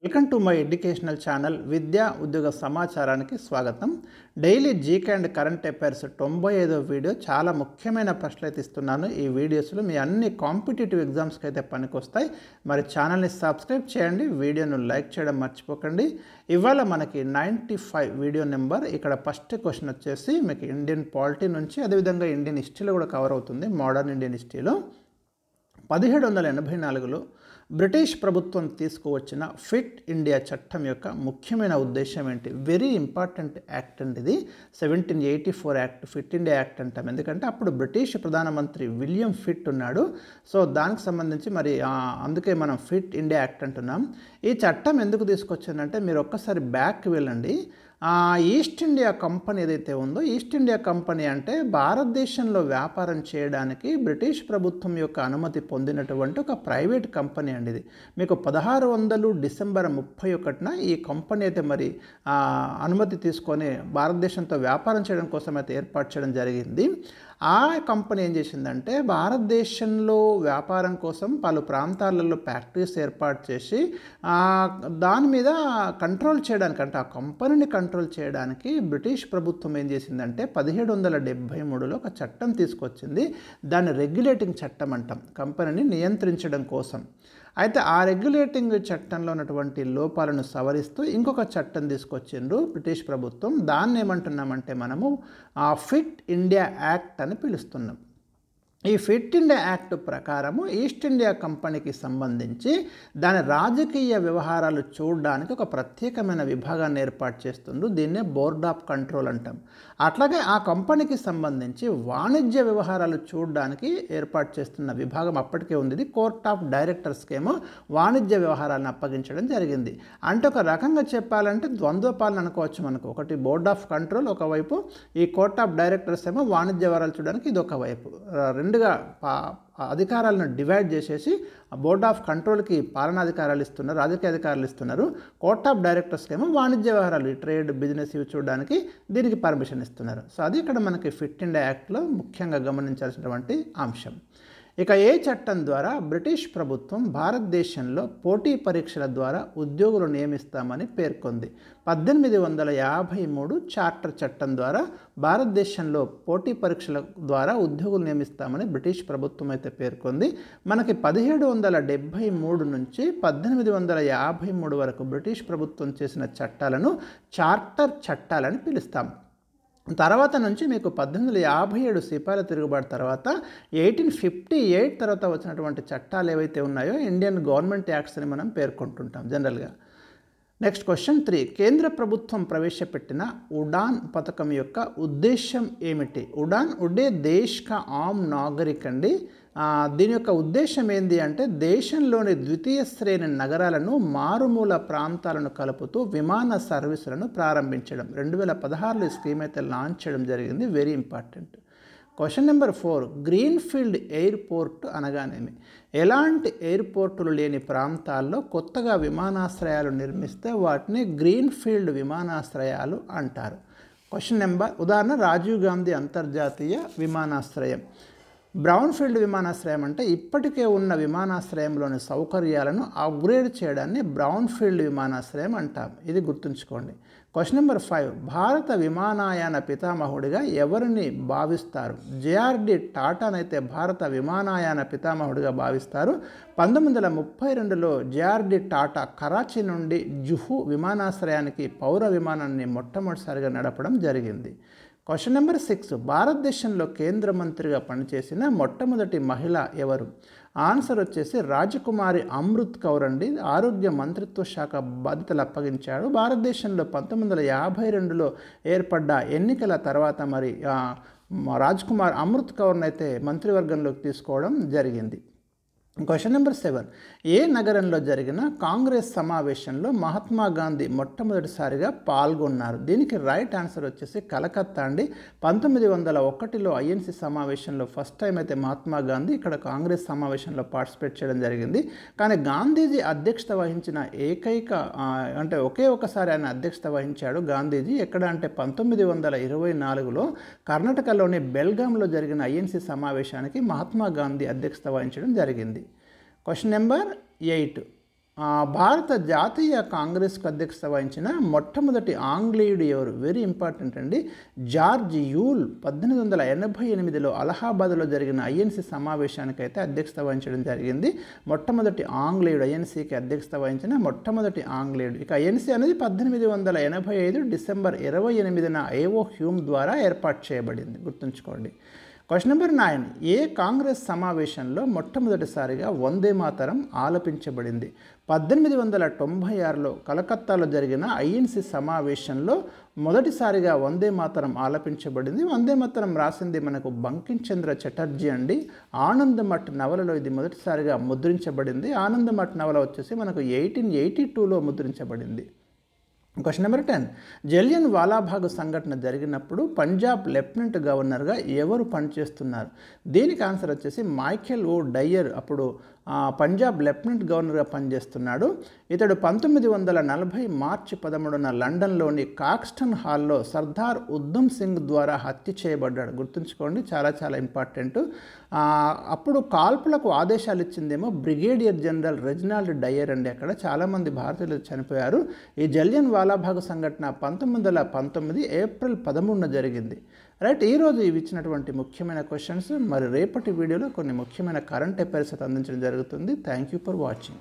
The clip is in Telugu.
Welcome to my educational channel విద్యా ఉద్యోగ సమాచారానికి స్వాగతం. Daily GK and current affairs 95వ వీడియో. చాలా ముఖ్యమైన ప్రశ్నలు అయితే ఇస్తున్నాను. ఈ వీడియోస్లో మీ అన్ని కాంపిటేటివ్ ఎగ్జామ్స్కి అయితే పనికొస్తాయి. మరి ఛానల్ని సబ్స్క్రైబ్ చేయండి, వీడియోను లైక్ చేయడం మర్చిపోకండి. ఇవాళ మనకి 95 వీడియో నెంబర్. ఇక్కడ ఫస్ట్ క్వశ్చన్ వచ్చేసి మీకు ఇండియన్ పాలిటీ నుంచి, అదేవిధంగా ఇండియన్ హిస్టరీలో కూడా కవర్ అవుతుంది. మోడర్న్ ఇండియన్ హిస్టరీలో 1784లో బ్రిటిష్ ప్రభుత్వం తీసుకువచ్చిన ఫిట్ ఇండియా చట్టం యొక్క ముఖ్యమైన ఉద్దేశం ఏంటి? వెరీ ఇంపార్టెంట్ యాక్ట్ అండి ఇది. 1784 యాక్ట్, ఫిట్ ఇండియా యాక్ట్ అంటాం. ఎందుకంటే అప్పుడు బ్రిటిష్ ప్రధానమంత్రి విలియం ఫిట్ ఉన్నాడు. సో దానికి సంబంధించి మరి అందుకే మనం ఫిట్ ఇండియా యాక్ట్ అంటున్నాం. ఈ చట్టం ఎందుకు తీసుకొచ్చిందంటే మీరు ఒక్కసారి బ్యాక్ వెళ్ళండి. ఈస్ట్ ఇండియా కంపెనీ ఏదైతే ఉందో, ఈస్ట్ ఇండియా కంపెనీ అంటే భారతదేశంలో వ్యాపారం చేయడానికి బ్రిటిష్ ప్రభుత్వం యొక్క అనుమతి పొందినటువంటి ఒక ప్రైవేట్ కంపెనీ అండి ఇది. మీకు 1600 డిసెంబర్ 31న ఈ కంపెనీ అయితే మరి అనుమతి తీసుకొని భారతదేశంతో వ్యాపారం చేయడం కోసం అయితే ఏర్పాటు చేయడం జరిగింది. ఆ కంపెనీ ఏం చేసిందంటే భారతదేశంలో వ్యాపారం కోసం పలు ప్రాంతాలలో ఫ్యాక్టరీస్ ఏర్పాటు చేసి దాని మీద కంట్రోల్ చేయడానికి, అంటే ఆ కంపెనీని కంట్రోల్ చేయడానికి బ్రిటిష్ ప్రభుత్వం ఏం చేసిందంటే 1773లో ఒక చట్టం తీసుకొచ్చింది. దాన్ని రెగ్యులేటింగ్ చట్టం అంటాం, కంపెనీని నియంత్రించడం కోసం. అయితే ఆ రెగ్యులేటింగ్ చట్టంలో ఉన్నటువంటి లోపాలను సవరిస్తూ ఇంకొక చట్టం తీసుకొచ్చిండ్రు బ్రిటిష్ ప్రభుత్వం. దాన్ని ఏమంటున్నామంటే మనము ఫిట్ ఇండియా యాక్ట్ అని పిలుస్తున్నాం. ఈ ఫిట్ ఇండియా యాక్ట్ ప్రకారము ఈస్ట్ ఇండియా కంపెనీకి సంబంధించి దాని రాజకీయ వ్యవహారాలు చూడడానికి ఒక ప్రత్యేకమైన విభాగాన్ని ఏర్పాటు చేస్తుండ్రు. దీన్నే బోర్డ్ ఆఫ్ కంట్రోల్ అంటాం. అట్లాగే ఆ కంపెనీకి సంబంధించి వాణిజ్య వ్యవహారాలు చూడడానికి ఏర్పాటు చేస్తున్న విభాగం అప్పటికే ఉంది. ఇది కోర్ట్ ఆఫ్ డైరెక్టర్స్కి ఏమో వాణిజ్య వ్యవహారాలను అప్పగించడం జరిగింది. అంటే ఒక రకంగా చెప్పాలంటే ద్వంద్వపాలన అనుకోవచ్చు మనకు. ఒకటి బోర్డ్ ఆఫ్ కంట్రోల్ ఒకవైపు, ఈ కోర్ట్ ఆఫ్ డైరెక్టర్స్ ఏమో వాణిజ్య వ్యవహారాలు చూడడానికి ఇది ఒక వైపు. రెండుగా అధికారాలను డివైడ్ చేసేసి బోర్డ్ ఆఫ్ కంట్రోల్కి పాలనాధికారాలు ఇస్తున్నారు, రాజకీయ అధికారాలు ఇస్తున్నారు. కోర్ట్ ఆఫ్ డైరెక్టర్స్కి ఏమో వాణిజ్య వ్యవహారాలు, ట్రేడ్, బిజినెస్ ఇవి చూడడానికి దీనికి పర్మిషన్ ఇస్తున్నారు. సో అది ఇక్కడ మనకి ఫిట్ ఇండియా యాక్ట్లో ముఖ్యంగా గమనించాల్సినటువంటి అంశం. ఇక ఏ చట్టం ద్వారా బ్రిటిష్ ప్రభుత్వం భారతదేశంలో పోటీ పరీక్షల ద్వారా ఉద్యోగులు నియమిస్తామని పేర్కొంది? 1853 చార్టర్ చట్టం ద్వారా భారతదేశంలో పోటీ పరీక్షల ద్వారా ఉద్యోగులు నియమిస్తామని బ్రిటిష్ ప్రభుత్వం అయితే పేర్కొంది. మనకి 1773 నుంచి 1853 వరకు బ్రిటిష్ ప్రభుత్వం చేసిన చట్టాలను చార్టర్ చట్టాలని పిలుస్తాం. తర్వాత నుంచి మీకు 1857 సిపాయిల తిరుగుబాటు తర్వాత 1858 తర్వాత వచ్చినటువంటి చట్టాలు ఏవైతే ఉన్నాయో ఇండియన్ గవర్నమెంట్ యాక్ట్స్ అని మనం పేర్కొంటుంటాం జనరల్గా. Next question 3. కేంద్ర ప్రభుత్వం ప్రవేశపెట్టిన ఉడాన్ పథకం యొక్క ఉద్దేశం ఏమిటి? ఉడాన్ ఉడే దేశ్ కా ఆమ్ నాగరిక్ అండి. దీని యొక్క ఉద్దేశం ఏంటి అంటే దేశంలోని ద్వితీయ శ్రేణి నగరాలను మారుమూల ప్రాంతాలను కలుపుతూ విమాన సర్వీసులను ప్రారంభించడం. 2016లో ఈ స్కీమ్ అయితే లాంచ్ చేయడం జరిగింది. Very important. Question number 4. Greenfield airport అనగానేమి? ఎలాంటి ఎయిర్పోర్టులు లేని ప్రాంతాల్లో కొత్తగా విమానాశ్రయాలు నిర్మిస్తే వాటిని గ్రీన్ఫీల్డ్ విమానాశ్రయాలు అంటారు. క్వశ్చన్ నెంబర్ ఉదాహరణ రాజీవ్ గాంధీ అంతర్జాతీయ విమానాశ్రయం. బ్రౌన్ఫీల్డ్ విమానాశ్రయం అంటే ఇప్పటికే ఉన్న విమానాశ్రయంలోని సౌకర్యాలను అప్గ్రేడ్ చేయడాన్ని బ్రౌన్ఫీల్డ్ విమానాశ్రయం అంటాం. ఇది గుర్తుంచుకోండి. Question number 5. భారత విమానయాన పితామహుడిగా ఎవరిని భావిస్తారు? జేఆర్డి టాటానైతే భారత విమానయాన పితామహుడిగా భావిస్తారు. 1932లో జేఆర్డి టాటా కరాచీ నుండి జుహూ విమానాశ్రయానికి పౌర విమానాన్ని మొట్టమొదటిసారిగా నడపడం జరిగింది. Question number 6. భారతదేశంలో కేంద్ర మంత్రిగా పనిచేసిన మొట్టమొదటి మహిళ ఎవరు? ఆన్సర్ వచ్చేసి రాజకుమారి అమృత్ కౌర్ అండి. ఆరోగ్య మంత్రిత్వ శాఖ బాధ్యతలు అప్పగించాడు. భారతదేశంలో 1952లో ఏర్పడ్డ ఎన్నికల తర్వాత మరి రాజ్కుమార్ అమృత్ కౌర్ని అయితే మంత్రివర్గంలోకి తీసుకోవడం జరిగింది. Question number 7. ఏ నగరంలో జరిగిన కాంగ్రెస్ సమావేశంలో మహాత్మా గాంధీ మొట్టమొదటిసారిగా పాల్గొన్నారు? దీనికి రైట్ ఆన్సర్ వచ్చేసి కలకత్తా అండి. 1901లో ఐఎన్సీ సమావేశంలో ఫస్ట్ టైం అయితే మహాత్మా గాంధీ ఇక్కడ కాంగ్రెస్ సమావేశంలో పార్టిసిపేట్ చేయడం జరిగింది. కానీ గాంధీజీ అధ్యక్షత వహించిన ఏకైక అంటే ఒకే ఒకసారి ఆయన అధ్యక్షత వహించాడు గాంధీజీ. ఎక్కడ అంటే 1924లో కర్ణాటకలోని బెల్గాంలో జరిగిన ఐఎన్సీ సమావేశానికి మహాత్మా గాంధీ అధ్యక్షత వహించడం జరిగింది. Question number 8. భారత జాతీయ కాంగ్రెస్కు అధ్యక్షత వహించిన మొట్టమొదటి ఆంగ్లేయుడు ఎవరు? వెరీ ఇంపార్టెంట్ అండి. జార్జ్ యూల్ 1888లో అలహాబాద్లో జరిగిన ఐఎన్సీ సమావేశానికైతే అధ్యక్షత వహించడం జరిగింది. మొట్టమొదటి ఆంగ్లేయుడు, ఐఎన్సీకి అధ్యక్షత వహించిన మొట్టమొదటి ఆంగ్లేయుడు. ఇక ఐఎన్సీ అనేది 1885 డిసెంబర్ 28న ఏవో హ్యూమ్ ద్వారా ఏర్పాటు చేయబడింది, గుర్తుంచుకోండి. Question number 9. ఏ కాంగ్రెస్ సమావేశంలో మొట్టమొదటిసారిగా వందే మాతరం ఆలపించబడింది? 1896లో కలకత్తాలో జరిగిన ఐఎన్సీ సమావేశంలో మొదటిసారిగా వందే మాతరం ఆలపించబడింది. వందే మాతరం రాసింది మనకు బంకించంద్ర చటర్జీ అండి. ఆనందమఠ్ నవలలో ఇది మొదటిసారిగా ముద్రించబడింది. ఆనందమఠ్ నవల వచ్చేసి మనకు 1882లో ముద్రించబడింది. Question number 10. జలియన్ వాలాబాగ్ సంఘటన జరిగినప్పుడు పంజాబ్ లెఫ్టినెంట్ గవర్నర్గా ఎవరు పనిచేస్తున్నారు? దీనికి ఆన్సర్ వచ్చేసి మైఖేల్ ఓ డయ్యర్ అప్పుడు పంజాబ్ లెఫ్టినెంట్ గవర్నర్గా పనిచేస్తున్నాడు. ఇతడు 1940 మార్చి 13న లండన్లోని కాక్స్టన్ హాల్లో సర్దార్ ఉద్దమ్ సింగ్ ద్వారా హత్య చేయబడ్డాడు, గుర్తుంచుకోండి, చాలా చాలా ఇంపార్టెంట్. అప్పుడు కాల్పులకు ఆదేశాలు ఇచ్చిందేమో బ్రిగేడియర్ జనరల్ రెజినాల్డ్ డయ్యర్ అండి. అక్కడ చాలామంది భారతీయులు చనిపోయారు. ఈ జలియన్ వాలాబాగ్ సంఘటన 1919 ఏప్రిల్ 13న జరిగింది. రైట్, ఈరోజు ఇవి ఇచ్చినటువంటి ముఖ్యమైన క్వశ్చన్స్. మరి రేపటి వీడియోలో కొన్ని ముఖ్యమైన కరెంట్ అఫైర్స్ అందించడం జరుగుతుంది. Thank you for watching.